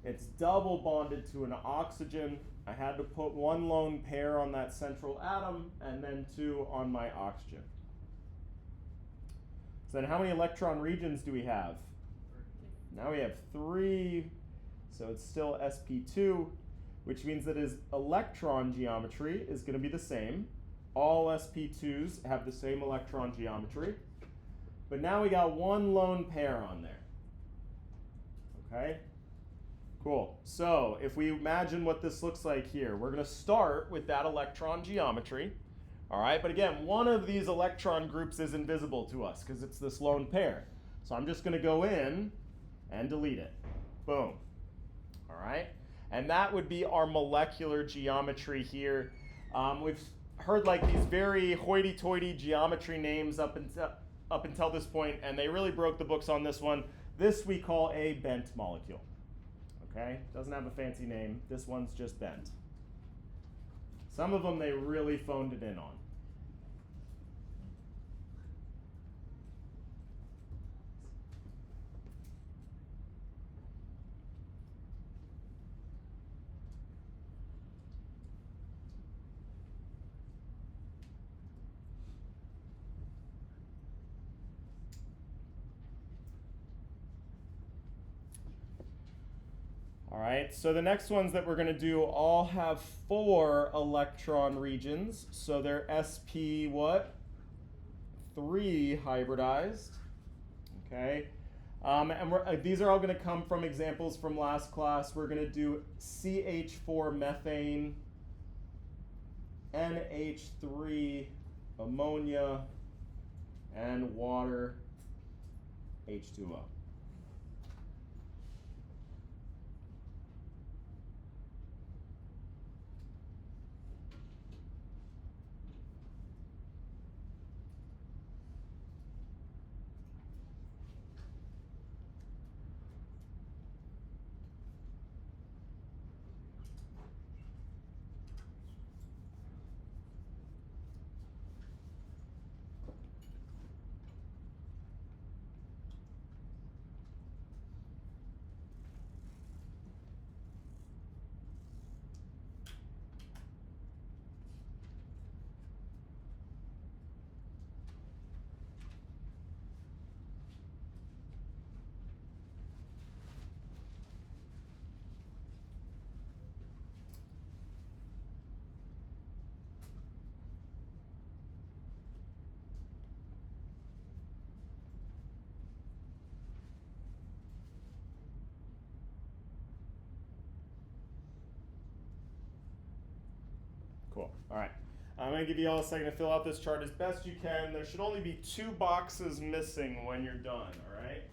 It's double bonded to an oxygen. I had to put one lone pair on that central atom and then two on my oxygen. So then how many electron regions do we have? Now we have 3, so it's still sp2, which means that his electron geometry is going to be the same. All sp2s have the same electron geometry. But now we got one lone pair on there. Okay? Cool. So if we imagine what this looks like here, we're going to start with that electron geometry. All right, but again, one of these electron groups is invisible to us because it's this lone pair. So I'm just going to go in and delete it. Boom. All right, and that would be our molecular geometry here. We've heard like these very hoity-toity geometry names up until this point, and they really broke the books on this one. This we call a bent molecule. Okay, doesn't have a fancy name. This one's just bent. Some of them they really phoned it in on. All right, so the next ones that we're going to do all have 4 electron regions. So they're sp what? 3 hybridized. Okay, and these are all going to come from examples from last class. We're going to do CH4 methane, NH3 ammonia, and water H2O. Cool. All right. I'm going to give you all a second to fill out this chart as best you can. There should only be 2 boxes missing when you're done, all right?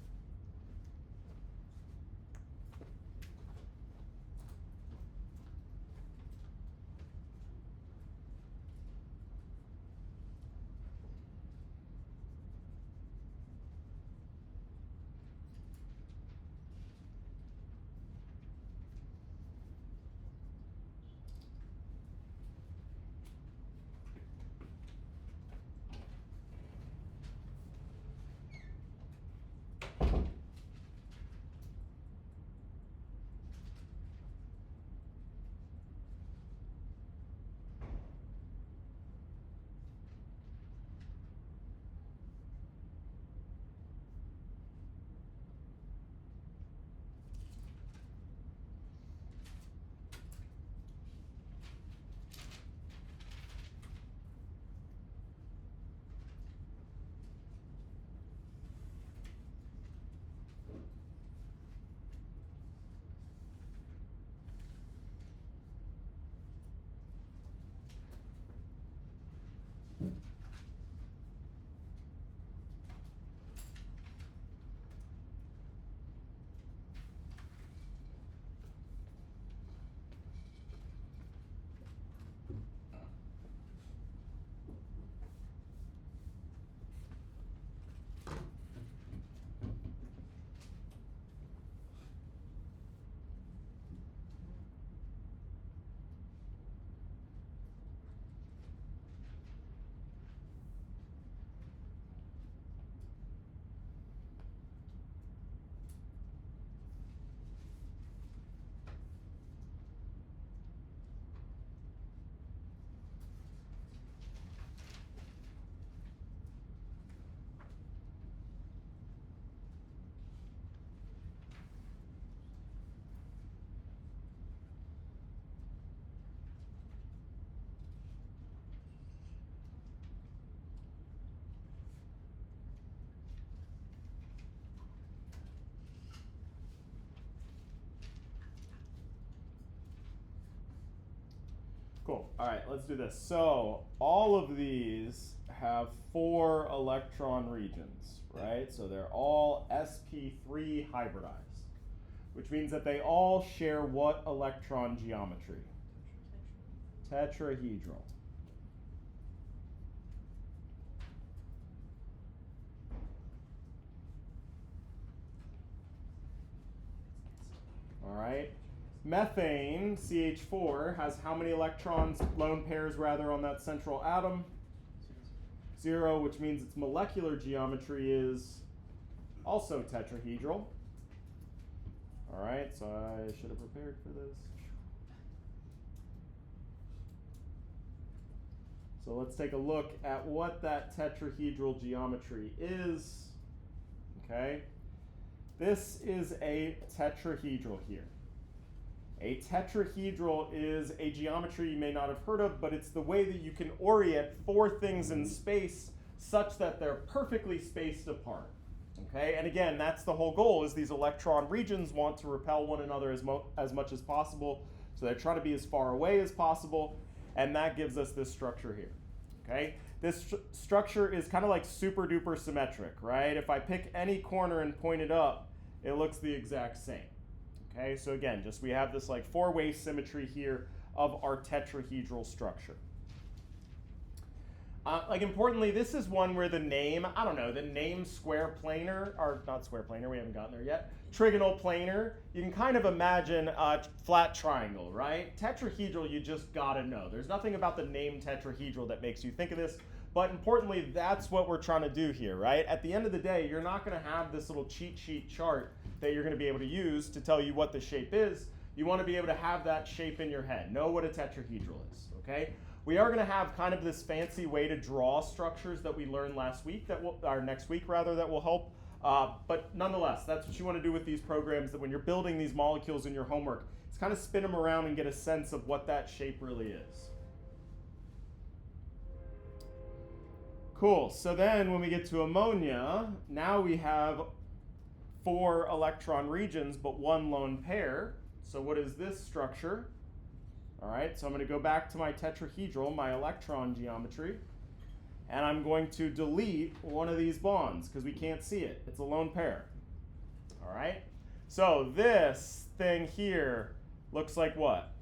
Cool. All right, let's do this. So all of these have 4 electron regions, right? So they're all sp3 hybridized, which means that they all share what electron geometry? Tetrahedral. All right. Methane, CH4, has how many electrons, lone pairs rather, on that central atom? 0, which means its molecular geometry is also tetrahedral. All right, so I should have prepared for this. So let's take a look at what that tetrahedral geometry is. Okay, this is a tetrahedral here. A tetrahedral is a geometry you may not have heard of, but it's the way that you can orient 4 things in space such that they're perfectly spaced apart. Okay, and again, that's the whole goal, is these electron regions want to repel one another as much as possible, so they're trying to be as far away as possible, and that gives us this structure here. Okay, this structure is kind of like super duper symmetric, right? If I pick any corner and point it up, it looks the exact same. Okay, so again, just we have this like 4-way symmetry here of our tetrahedral structure. Like importantly, this is one where the name, I don't know, the name square planar, or not square planar, we haven't gotten there yet, trigonal planar, you can kind of imagine a flat triangle, right? Tetrahedral, you just gotta know. There's nothing about the name tetrahedral that makes you think of this, but importantly, that's what we're trying to do here, right? At the end of the day, you're not gonna have this little cheat sheet chart that you're gonna be able to use to tell you what the shape is. You wanna be able to have that shape in your head, know what a tetrahedral is, okay? We are going to have kind of this fancy way to draw structures that we learned last week, or next week rather, that will help. But nonetheless, that's what you want to do with these programs, that when you're building these molecules in your homework, is kind of spin them around and get a sense of what that shape really is. Cool, so then when we get to ammonia, now we have 4 electron regions, but 1 lone pair. So what is this structure? All right, so I'm going to go back to my tetrahedral, my electron geometry, and I'm going to delete one of these bonds because we can't see it. It's a lone pair. All right, so this thing here looks like what?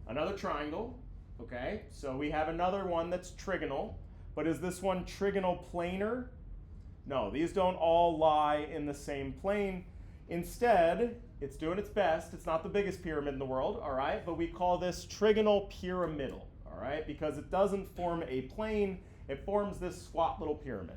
Another triangle. Okay, so we have another one that's trigonal, but is this one trigonal planar? No, these don't all lie in the same plane. Instead, it's doing its best. It's not the biggest pyramid in the world, all right? But we call this trigonal pyramidal, all right? Because it doesn't form a plane. It forms this squat little pyramid.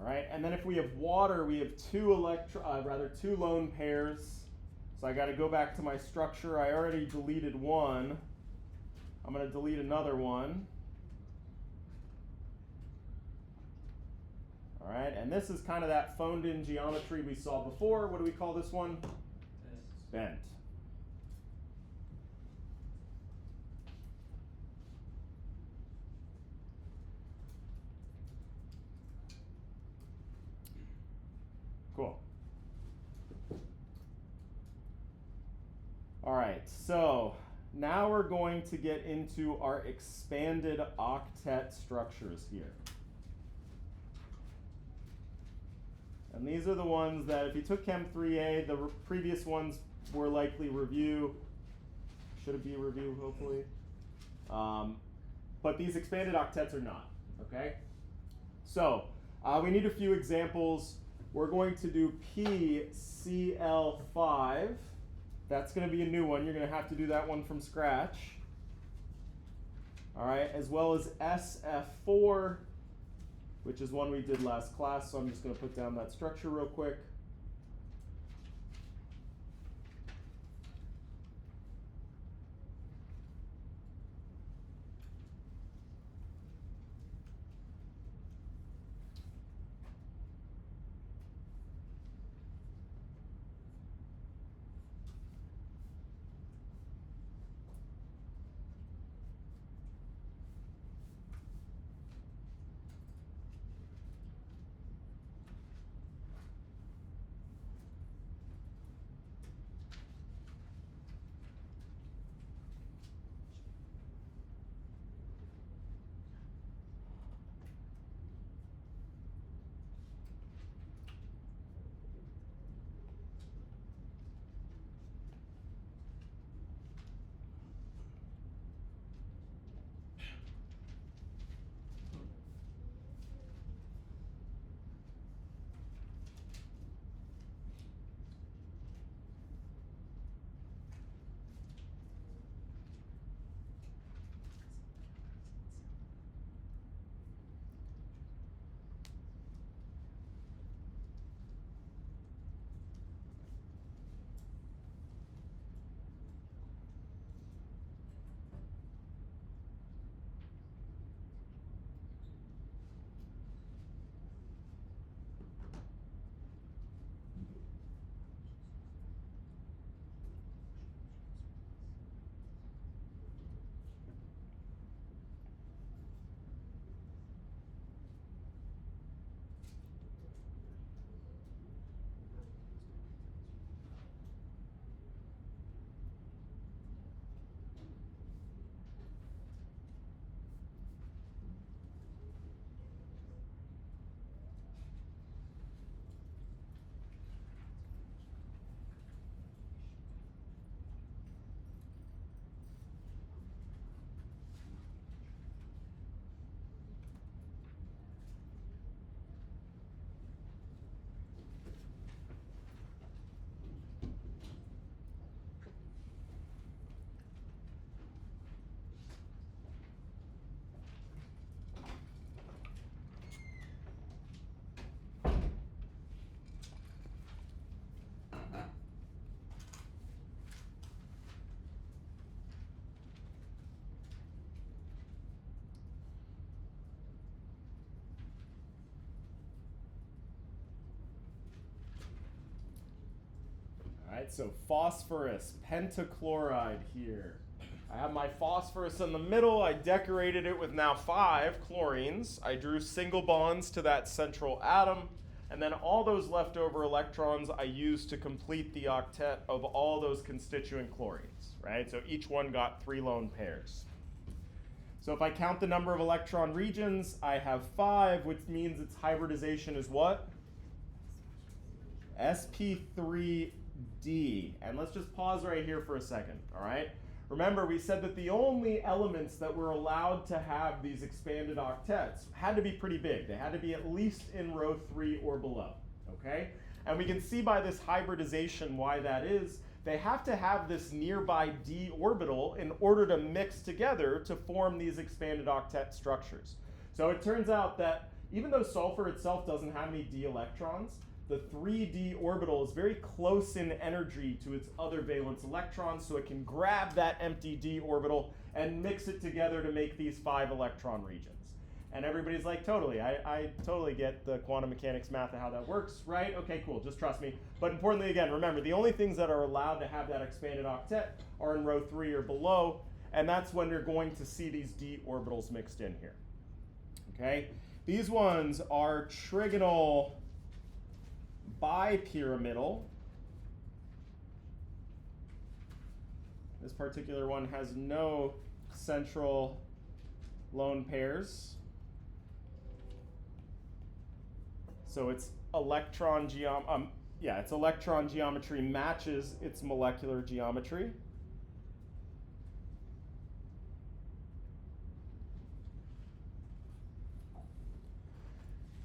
All right, and then if we have water, we have 2 lone pairs. So I got to go back to my structure. I already deleted one. I'm going to delete another one. All right, and this is kind of that phoned-in geometry we saw before. What do we call this one? Bent. Cool. All right, so now we're going to get into our expanded octet structures here. And these are the ones that if you took Chem3A, the previous ones were likely review. Should it be a review, hopefully? But these expanded octets are not, okay? So we need a few examples. We're going to do PCl5. That's going to be a new one. You're going to have to do that one from scratch. All right, as well as SF4, which is one we did last class. So I'm just going to put down that structure real quick. right, so phosphorus pentachloride here. I have my phosphorus in the middle. I decorated it with now 5 chlorines. I drew single bonds to that central atom. And then all those leftover electrons I used to complete the octet of all those constituent chlorines, right? So each one got 3 lone pairs. So if I count the number of electron regions, I have 5, which means its hybridization is what? sp3d. And let's just pause right here for a second, all right? Remember, we said that the only elements that were allowed to have these expanded octets had to be pretty big. They had to be at least in row 3 or below, okay? And we can see by this hybridization why that is. They have to have this nearby d orbital in order to mix together to form these expanded octet structures. So it turns out that even though sulfur itself doesn't have any d electrons, the 3d orbital is very close in energy to its other valence electrons, so it can grab that empty d orbital and mix it together to make these 5 electron regions. And everybody's like, totally, I totally get the quantum mechanics math of how that works, right? Okay, cool, just trust me. But importantly, again, remember, the only things that are allowed to have that expanded octet are in row 3 or below, and that's when you're going to see these d orbitals mixed in here, okay? These ones are trigonal bipyramidal. This particular one has no central lone pairs. So its electron geometry matches its molecular geometry.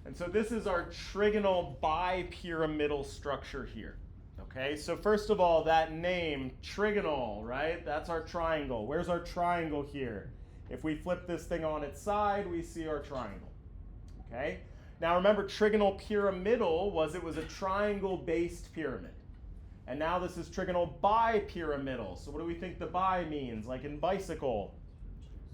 And so this is our trigonal bipyramidal structure here. Okay, so first of all, that name, trigonal, right? That's our triangle. Where's our triangle here? If we flip this thing on its side, we see our triangle. Okay? Now remember, trigonal pyramidal was a triangle-based pyramid. And now this is trigonal bipyramidal. So what do we think the bi means? Like in bicycle?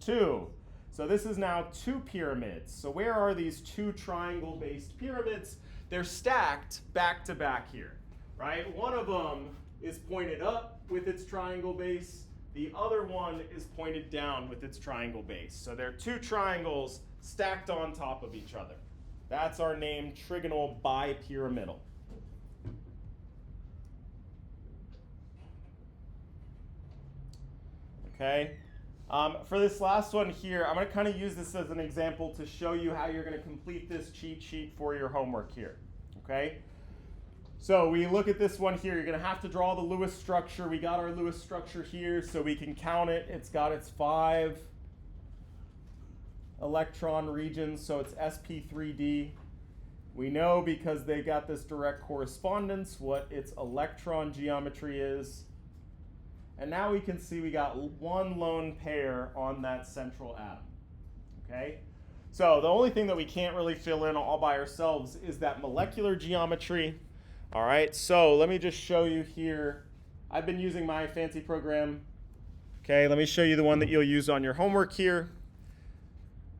2. So this is now 2 pyramids. So where are these 2 triangle-based pyramids? They're stacked back to back here, right? One of them is pointed up with its triangle base. The other one is pointed down with its triangle base. So they're 2 triangles stacked on top of each other. That's our name, trigonal bipyramidal. Okay. For this last one here, I'm going to kind of use this as an example to show you how you're going to complete this cheat sheet for your homework here. Okay. So we look at this one here. You're going to have to draw the Lewis structure. We got our Lewis structure here, so we can count it. It's got its 5 electron regions, so it's sp3d. We know because they got this direct correspondence what its electron geometry is. And now we can see we got 1 lone pair on that central atom. Okay? So the only thing that we can't really fill in all by ourselves is that molecular geometry. All right, so let me just show you here. I've been using my fancy program. Okay, let me show you the one that you'll use on your homework here.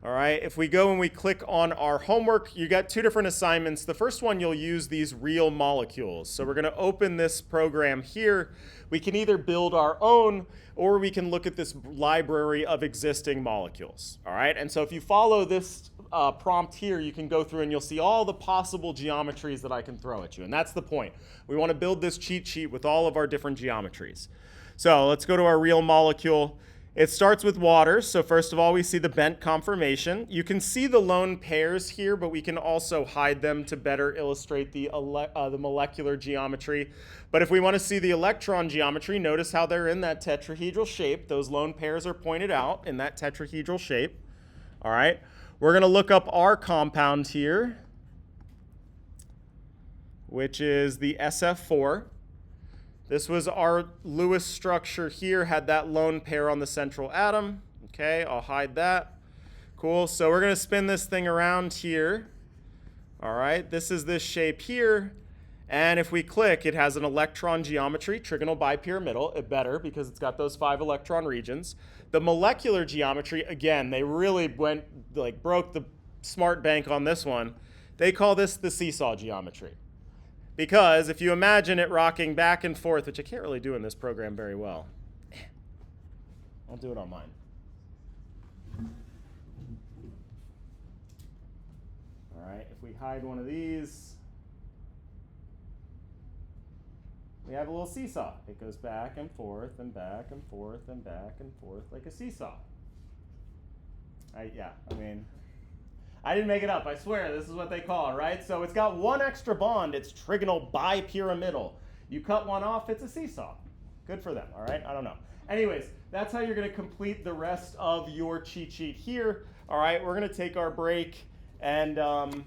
All right, if we go and we click on our homework, you got 2 different assignments. The first one, you'll use these real molecules. So we're going to open this program here. We can either build our own, or we can look at this library of existing molecules. All right, and so if you follow this prompt here, you can go through and you'll see all the possible geometries that I can throw at you. And that's the point. We want to build this cheat sheet with all of our different geometries. So let's go to our real molecule. It starts with water, so first of all we see the bent conformation. You can see the lone pairs here, but we can also hide them to better illustrate the molecular geometry. But if we want to see the electron geometry, notice how they're in that tetrahedral shape. Those lone pairs are pointed out in that tetrahedral shape. All right, we're going to look up our compound here, which is the SF4. This was our Lewis structure here, had that lone pair on the central atom. Okay, I'll hide that. Cool, so we're going to spin this thing around here. All right, this is this shape here. And if we click, it has an electron geometry, trigonal bipyramidal, it better because it's got those 5 electron regions. The molecular geometry, again, they really broke the smart bank on this one. They call this the seesaw geometry. Because if you imagine it rocking back and forth, which I can't really do in this program very well. I'll do it on mine. All right, if we hide one of these, we have a little seesaw. It goes back and forth and back and forth and back and forth like a seesaw. I mean, I didn't make it up. I swear, this is what they call it, right? So it's got one extra bond. It's trigonal bipyramidal. You cut one off, it's a seesaw. Good for them, all right? I don't know. Anyways, that's how you're going to complete the rest of your cheat sheet here. All right, we're going to take our break and